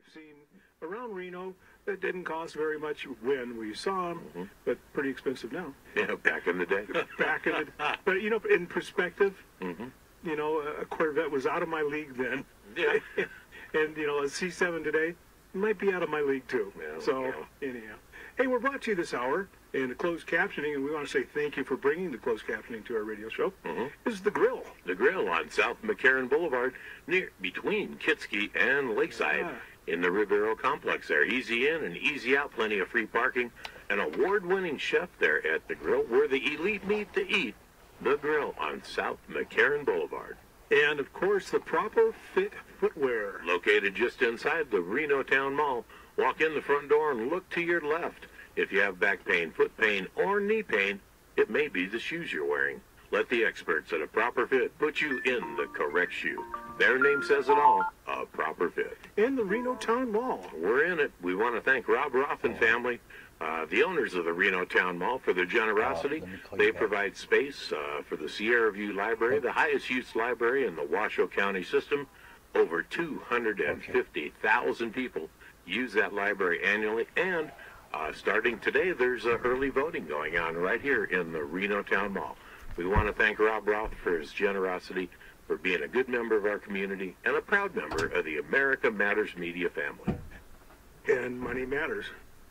we've seen around Reno that didn't cost very much when we saw them, but pretty expensive now. Yeah, back in the day. Back in the, but you know, in perspective, you know, a Corvette was out of my league then. Yeah. And you know, a C7 today might be out of my league too. Yeah, so anyhow, hey, we're brought to you this hour in closed captioning, and we want to say thank you for bringing the closed captioning to our radio show. This is The Grill. The Grill on South McCarran Boulevard, between Kitsky and Lakeside, in the Ribeiro complex there. Easy in and easy out, plenty of free parking. An award-winning chef there at The Grill, where the elite meet to eat. The Grill on South McCarran Boulevard. And, of course, the Proper Fit Footwear. Located just inside the Reno Town Mall. Walk in the front door and look to your left. If you have back pain, foot pain, or knee pain, it may be the shoes you're wearing. Let the experts at A Proper Fit put you in the correct shoe. Their name says it all, A Proper Fit. In the Reno Town Mall. We're in it. We want to thank Rob Roth and family, the owners of the Reno Town Mall, for their generosity. They provide space for the Sierra View Library, the highest use library in the Washoe County system. Over 250,000 people use that library annually, and starting today, there's early voting going on right here in the Reno Town Mall. We want to thank Rob Roth for his generosity, for being a good member of our community, and a proud member of the America Matters media family. And Money Matters.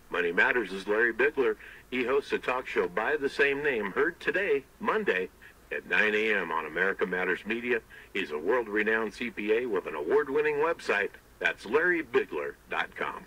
Money Matters is Larry Bigler. He hosts a talk show by the same name, heard today, Monday, at 9 a.m. on America Matters Media. He's a world-renowned CPA with an award-winning website. That's LarryBigler.com.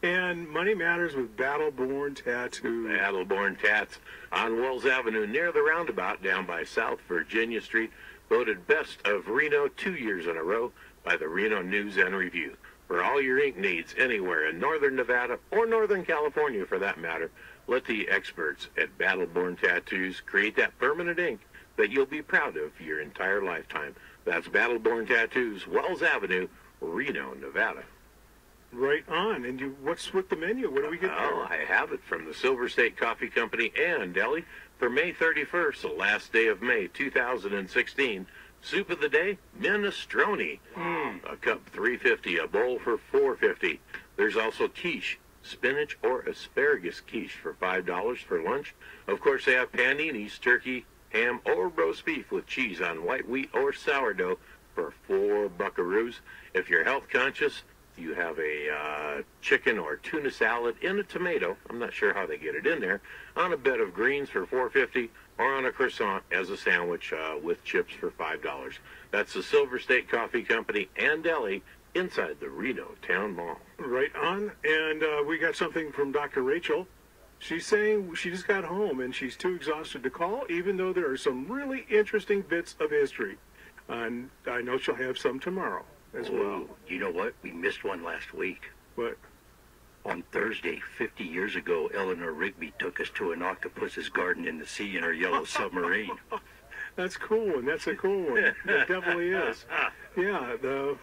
And Money Matters with Battleborn Tattoo. Battleborn Tats on Wells Avenue near the roundabout down by South Virginia Street. Voted Best of Reno 2 years in a row by the Reno News and Review. For all your ink needs anywhere in northern Nevada or northern California for that matter, let the experts at Battleborn Tattoos create that permanent ink that you'll be proud of your entire lifetime. That's Battleborn Tattoos, Wells Avenue, Reno, Nevada. Right on. And what's with the menu? What do we get there? Oh, I have it from the Silver State Coffee Company and Deli for May 31st, the last day of May 2016. Soup of the day, minestrone. A cup $3.50, a bowl for $4.50. There's also quiche, spinach or asparagus quiche for $5 for lunch. Of course, they have paninis, turkey, ham, or roast beef with cheese on white wheat or sourdough for $4 buckaroos. If you're health conscious, you have a chicken or tuna salad in a tomato. I'm not sure how they get it in there. On a bed of greens for $4.50, or on a croissant as a sandwich with chips for $5. That's the Silver State Coffee Company and Deli inside the Reno Town Mall. Right on. And we got something from Dr. Rachel. She's saying she just got home and she's too exhausted to call, even though there are some really interesting bits of history. And I know she'll have some tomorrow as well. You know what? We missed one last week. What? On Thursday, 50 years ago, Eleanor Rigby took us to an octopus's garden in the sea in her yellow submarine. That's cool, and that's a cool one. It definitely is. Yeah, the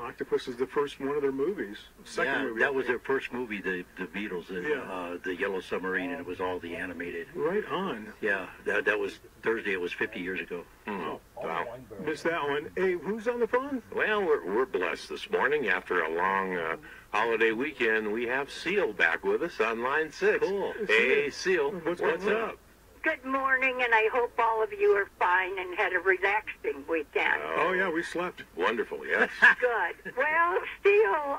Octopus is the first one of their movies. Second movie. That was their first movie, the Beatles, the Yellow Submarine, and it was all the animated. Right on. Yeah, that was Thursday. It was 50 years ago. Wow. Missed that one. Hey, who's on the phone? Well, we're blessed this morning. After a long holiday weekend, we have Seal back with us on line 6. Cool. Hey, Seal. What's up? Good morning, and I hope all of you are fine and had a relaxing weekend. Oh yeah, we slept. Wonderful, yes. Good. Well, still,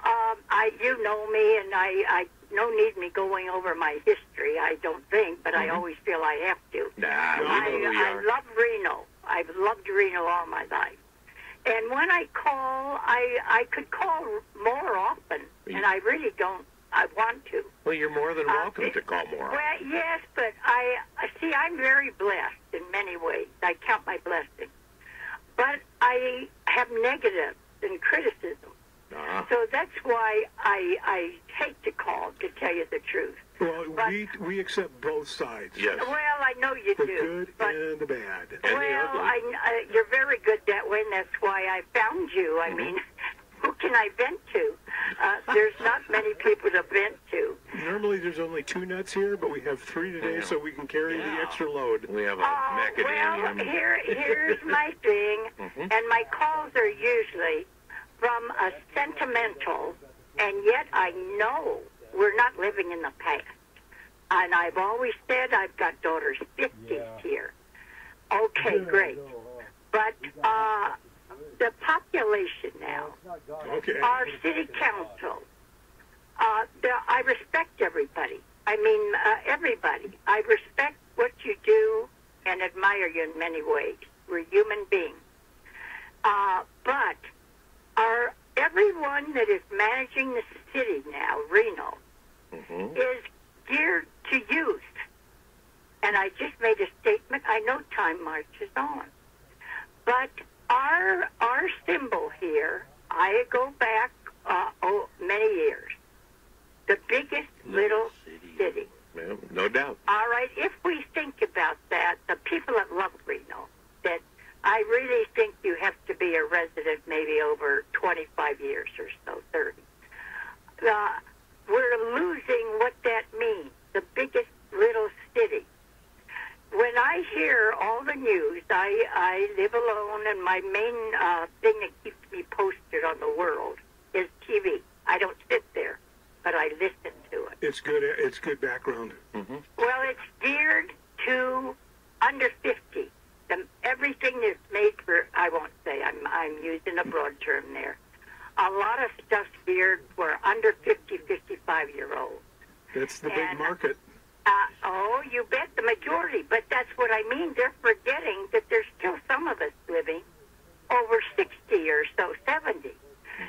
you know me, and I no need me going over my history, I don't think, but I always feel I have to. Nah, we know who you I are. love Reno. I've loved Reno all my life. And when I call, I could call more often, and I really don't. I want to. Well, you're more than welcome to call more. Well, yes, but I see. I'm very blessed in many ways. I count my blessings, but I have negatives and criticism. So that's why I hate to call, to tell you the truth. Well, we accept both sides. Yes. Well, I know you The do. good but, and the bad. And well, the ugly. you're very good that way, and that's why I found you. I mean, who can I vent to? There's not many people to vent to. Normally there's only 2 nuts here, but we have 3 today, so we can carry the extra load. We have a Well, macadamia. here's my thing, and my calls are usually from a sentimental, and yet I know we're not living in the past. And I've always said I've got daughters 50s here. Okay, great. But the population now, our city council, I respect everybody. I mean, everybody. I respect what you do and admire you in many ways. We're human beings. But everyone that is managing the city now, Reno, is geared to youth. And I just made a statement. I know time marches on. But our symbol here, I go back many years. The biggest little city. Yeah, no doubt. All right, if we think about that, the people that love Reno, that I really think you have to be a resident maybe over 25 years or so, 30. We're losing what that means, the biggest little city. When I hear all the news, I live alone, and my main thing that keeps me posted on the world is TV. I don't sit there, but I listen to it. It's good. It's good background. Well, it's geared to under 50. Everything is made for, I won't say, I'm using a broad term there. A lot of stuff's geared for under 50, 55-year-olds. That's the big market. Oh, you bet, the majority. But that's what I mean. They're forgetting that there's still some of us living over 60 or so, 70.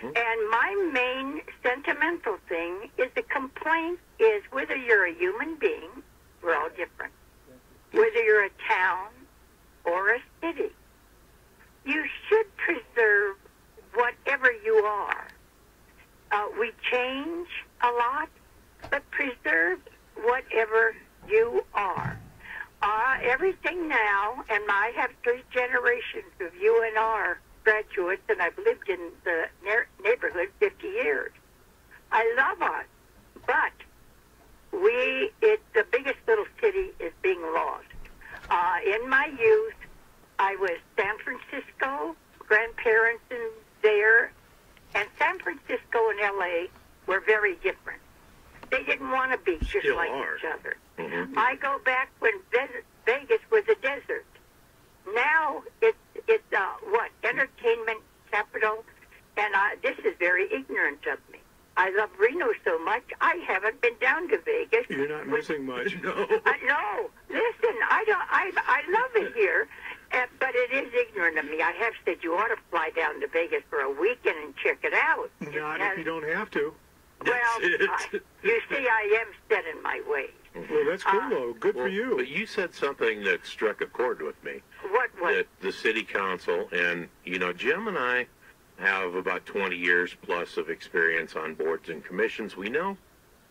And my main sentimental thing is the complaint is whether you're a human being, we're all different, whether you're a town or a city, you should preserve whatever you are. We change a lot, but preserve whatever you are. Everything now, and I have 3 generations of UNR graduates, and I've lived in the neighborhood 50 years. I love us, but the biggest little city is being lost. In my youth, I was San Francisco, grandparents in there, and San Francisco and L.A. were very different. They didn't want to be just like each other. I go back when Vegas was a desert. Now it's entertainment capital, and this is very ignorant of me. I love Reno so much, I haven't been down to Vegas. You're not missing much. No. No. Listen, I love it here, but it is ignorant of me. I have said you ought to fly down to Vegas for a weekend and check it out. Not if you don't have to. Well, you see, I am set in my ways. Well, that's cool, though. Good for you. But you said something that struck a chord with me. What was? That the city council, and, Jim and I have about 20 years plus of experience on boards and commissions. We know,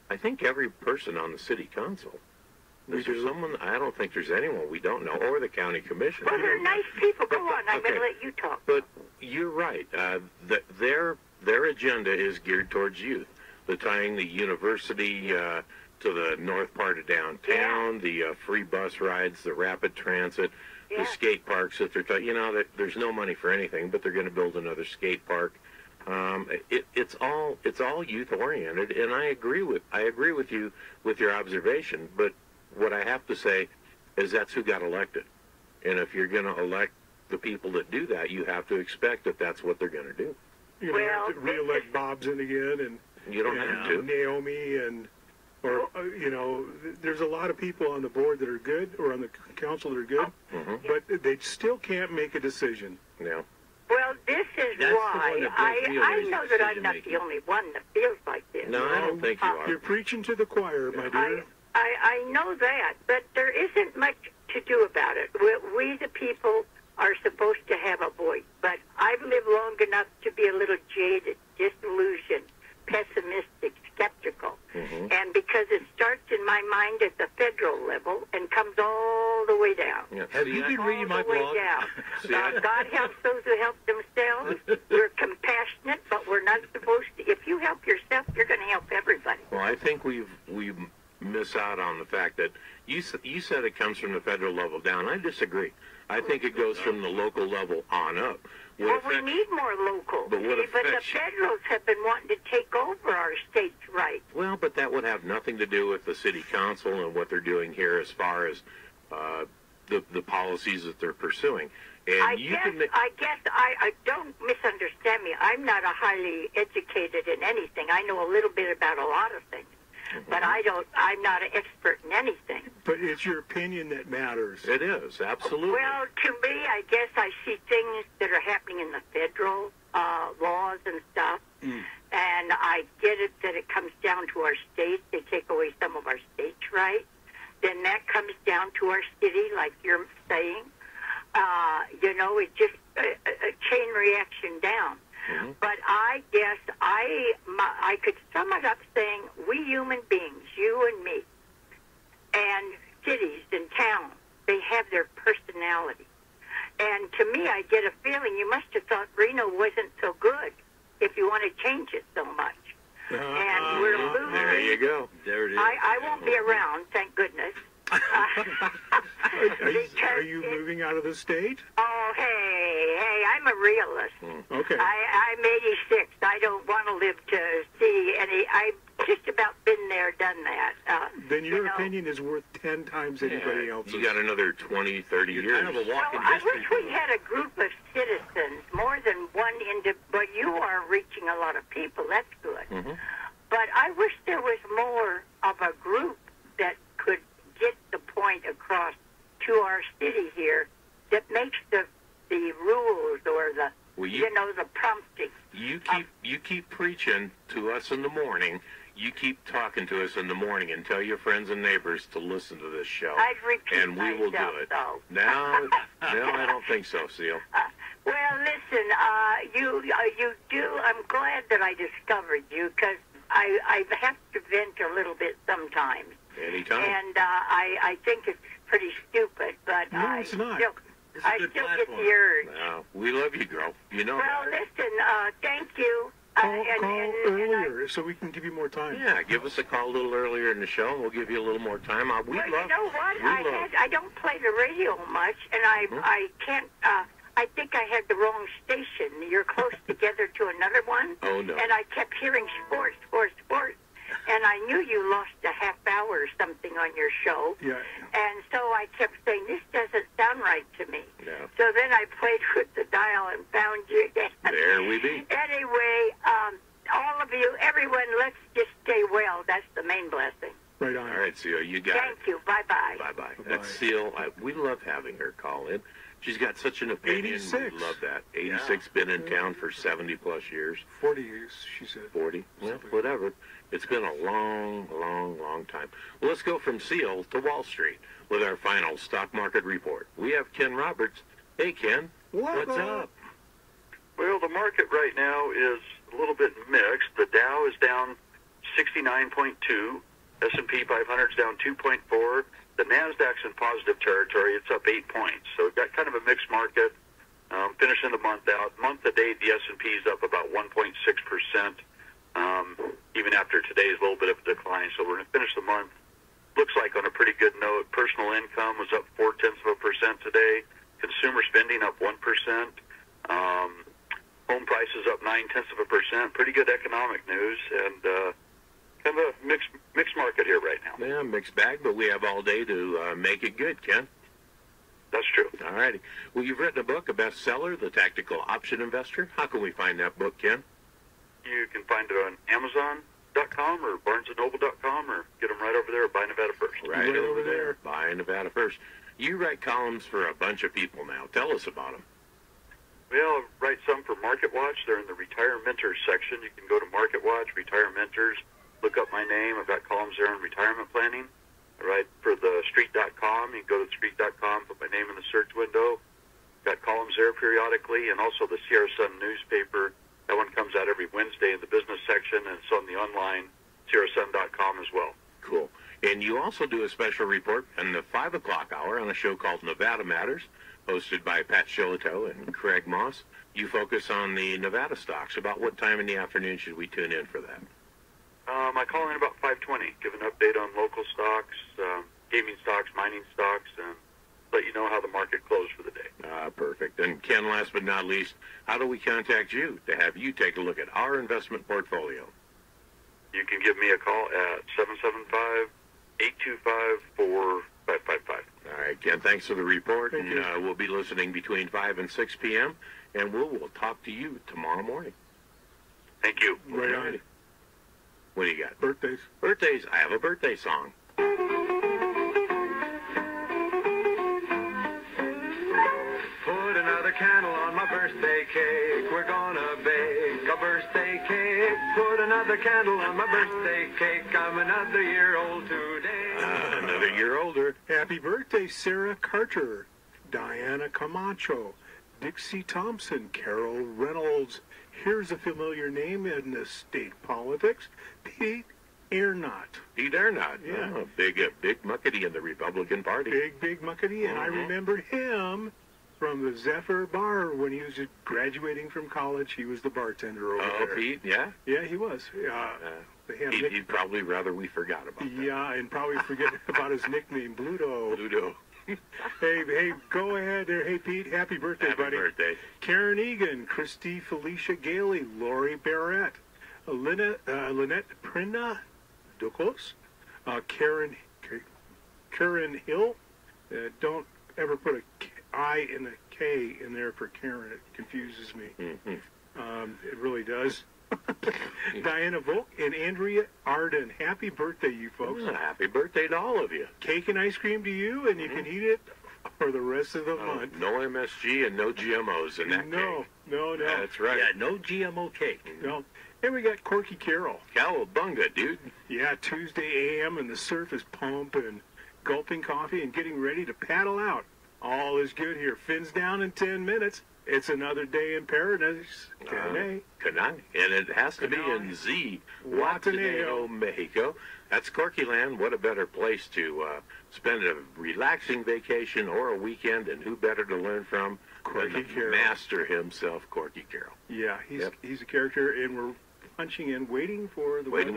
I think, every person on the city council. Is there someone? I don't think there's anyone we don't know, or the county commission. Well, they're nice people. Go on. I'm going to let you talk. But you're right. Their agenda is geared towards youth. The tying the university to the north part of downtown, the free bus rides, the rapid transit, the skate parks that they're there's no money for anything, but they're going to build another skate park. It's all youth oriented, and I agree with you with your observation. But what I have to say is that's who got elected, and if you're going to elect the people that do that, you have to expect that that's what they're going to do. You don't have to re-elect Bobson again, and you don't have to. Naomi there's a lot of people on the board that are good, or on the council that are good, but they still can't make a decision. Yeah. Well, this is why I know that I'm not the only one that feels like this. No, I don't think you are. You're preaching to the choir, my dear. I know that, but there isn't much to do about it. We the people are supposed to have a voice, but I've lived long enough to be a little jaded, disillusioned, pessimistic, skeptical. And because it starts in my mind at the federal level and comes all the way down. Yeah. Have you been reading my blog? God helps those who help themselves. We're compassionate, but we're not supposed to. If you help yourself, you're going to help everybody. Well, I think we've miss out on the fact that you said it comes from the federal level down. I disagree. I think it goes from the local level on up. Well, we need more local. But the federals have been wanting to take over our state's rights. Well, but that would have nothing to do with the city council and what they're doing here as far as the policies that they're pursuing. And I guess I don't misunderstand me. I'm not a highly educated in anything. I know a little bit about a lot of things. But I'm not an expert in anything. But it's your opinion that matters. It is, absolutely. Well, to me, I guess I see things that are happening in the federal laws and stuff. And I get it that it comes down to our states. They take away some of our states' rights. Then that comes down to our city, like you're saying. It's just a chain reaction down. But I guess I could sum it up saying we human beings, you and me, and cities and towns, they have their personality. And to me, I get a feeling you must have thought Reno wasn't so good if you want to change it so much. And we're losing. There you go. There it is. I won't be around, thank goodness. Are you moving out of the state? Oh, hey, I'm a realist. Okay. I'm 86. I don't want to live to see any. I've just about been there, done that. Then your opinion is worth 10 times anybody else's. You got another 20, 30 years. Kind of a walking I history. wish we had a group of citizens, more than one but you are reaching a lot of people. That's good. But I wish there was more of a group that could get the point across to our city here that makes the rules or the the prompting. You keep preaching to us in the morning. You keep talking to us in the morning and tell your friends and neighbors to listen to this show. I'd repeat and we will do it. Though. No, I don't think so, Seal. Well, listen, you do. I'm glad that I discovered you because I have to vent a little bit sometimes. Anytime. And I think it's pretty stupid, but no, it's not. I still get the urge. No, we love you, girl. You know well, that. listen, thank you. Call earlier so we can give you more time. Yeah, give us a call a little earlier in the show, and we'll give you a little more time. You know what? I don't play the radio much, and I can't. I think I had the wrong station. You're close together to another one. Oh, no. And I kept hearing sports. And I knew you lost a half hour or something on your show. Yeah. And so I kept saying, this doesn't sound right to me. Yeah. So then I played with the dial and found you again. There we be. Anyway, all of you, everyone, let's just stay well. That's the main blessing. Right on. All right, Seal, you got it. Thank you. Bye-bye. Bye-bye. That's Seal. We love having her call in. She's got such an opinion. 86. We love that. 86, been in town for 70-plus years. 40 years, she said. 40? Well, whatever. It's been a long, long, long time. Well, let's go from Seal to Wall Street with our final stock market report. We have Ken Roberts. Hey, Ken. What's up? Well, the market right now is a little bit mixed. The Dow is down 69.2. S&P 500 is down 2.4. The NASDAQ's in positive territory. It's up 8 points. So we've got kind of a mixed market. Finishing the month out. Month to date, the S&P is up about 1.6%. Even after today's little bit of a decline. So we're going to finish the month, looks like, on a pretty good note. Personal income was up 0.4% today. Consumer spending up 1%. Home prices up 0.9%. Pretty good economic news, and kind of a mixed market here right now. Yeah, mixed bag, but we have all day to make it good, Ken. That's true. All righty. Well, you've written a book, a bestseller, The Tactical Option Investor. How can we find that book, Ken? You can find it on Amazon.com or BarnesandNoble.com, or get them right over there at Buy Nevada First. Right over there, Buy Nevada First. You write columns for a bunch of people now. Tell us about them. Well, I write some for Market Watch. They're in the Retire Mentors section. You can go to Market Watch, Retire Mentors, look up my name. I've got columns there on retirement planning. I write for the Street.com. You can go to Street.com, put my name in the search window. Got columns there periodically, and also the Sierra Sun newspaper. That one comes out every Wednesday in the business section, and it's on the online SierraSun.com as well. Cool. And you also do a special report in the 5 o'clock hour on a show called Nevada Matters, hosted by Pat Shillito and Craig Moss. You focus on the Nevada stocks. About what time in the afternoon should we tune in for that? I call in about 5:20, give an update on local stocks, gaming stocks, mining stocks, and let you know how the market closed for the day. Perfect. And Ken, last but not least, how do we contact you to have you take a look at our investment portfolio? You can give me a call at 775-825-4555. All right, Ken, thanks for the report. Thank you. We'll be listening between 5 and 6 p.m., and we'll talk to you tomorrow morning. Thank you. Right on. Alrighty. What do you got? Birthdays. Birthdays. I have a birthday song. Put another candle on my birthday cake. We're gonna bake a birthday cake. Put another candle on my birthday cake. I'm another year old today. Another year older. Happy birthday, Sarah Carter, Diana Camacho, Dixie Thompson, Carol Reynolds. Here's a familiar name in the state politics, Pete Arnott. He dare not. Yeah. Oh, big muckety in the Republican Party. Big muckety, and I remember him from the Zephyr Bar when he was graduating from college. He was the bartender over Oh, there. Pete, yeah? Yeah, he was. They had Nick- He'd probably rather we forgot about that. yeah, and probably forget about his nickname, Bluto. Ludo. Hey, go ahead there. Hey, Pete, happy birthday, Happy buddy. birthday. Karen Egan, Christy Felicia Gailey, Lori Barrett, Lynette Prina Ducos, Karen Hill. Don't ever put a I and a K in there for Karen. It confuses me. It really does. Diana Volk and Andrea Arden. Happy birthday, you folks. Happy birthday to all of you. Cake and ice cream to you, and you can eat it for the rest of the month. No MSG and no GMOs in that No. cake. That's right. Yeah, no GMO cake. No. And we got Corky Carroll. Cowabunga, dude. Yeah, Tuesday AM, and the surf is pumping, gulping coffee and getting ready to paddle out. All is good here. Fins down in 10 minutes. It's another day in paradise. Canay. Canay. And it has to be in Z. Guataneo, Mexico. That's Corky Land. What a better place to spend a relaxing vacation or a weekend, and who better to learn from Corky than the Carroll. master himself, Corky Carroll. Yeah, he's a character, and we're punching in, waiting for the weather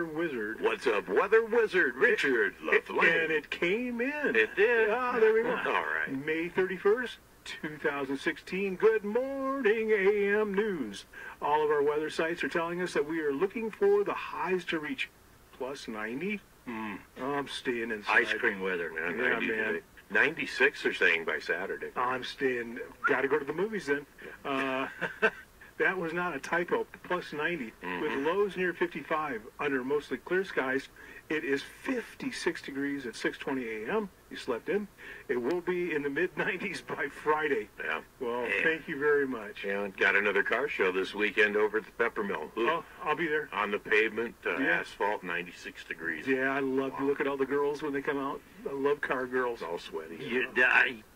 wizard. What's up, weather wizard Richard LaFlame? And it came in. It did. Ah, there we go. All right. May 31st, 2016. Good morning, AM News. All of our weather sites are telling us that we are looking for the highs to reach plus 90. I'm staying inside. Ice cream weather. Yeah, Yeah, 90 man. today. 96 are saying by Saturday. I'm staying. Got to go to the movies then. That was not a typo. Plus 90. With lows near 55 under mostly clear skies. It is 56 degrees at 6:20 a.m. You slept in. It will be in the mid-90s by Friday. Yeah. Well, thank you very much. Yeah, got another car show this weekend over at the Peppermill. Oh, I'll be there. On the pavement, Yeah. asphalt, 96 degrees. Yeah, I love to look at all the girls when they come out. I love car girls. It's all sweaty.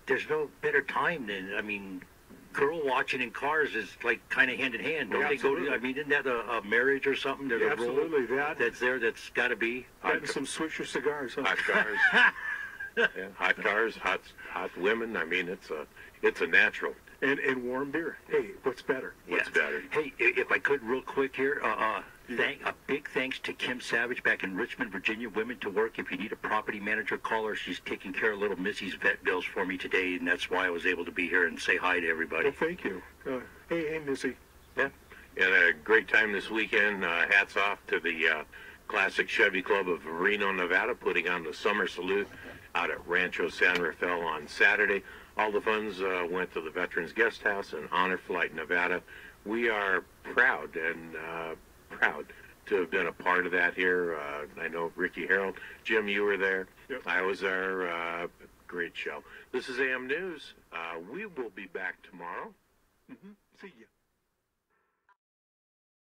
There's no better time than, girl watching in cars is like kind of hand in hand. Don't Yeah, they go to, absolutely. isn't that a marriage or something? There's a role Absolutely, that's there that's got to be. And some Swisher cigars. Huh? Hot cars. Yeah, hot cars, hot women. It's a natural. And warm beer. Hey, what's better? What's better? Hey, if I could real quick here, a big thanks to Kim Savage back in Richmond, Virginia. Women to Work. If you need a property manager, call her. She's taking care of little Missy's vet bills for me today, and that's why I was able to be here and say hi to everybody. Well, thank you. Hey, Missy. Yeah. And a great time this weekend. Hats off to the Classic Chevy Club of Reno, Nevada, putting on the Summer Salute out at Rancho San Rafael on Saturday. All the funds went to the Veterans Guest House in Honor Flight, Nevada. We are proud to have been a part of that here. I know Ricky Harold. Jim, you were there. Yep. I was there. Great show. This is AM News. We will be back tomorrow. See ya.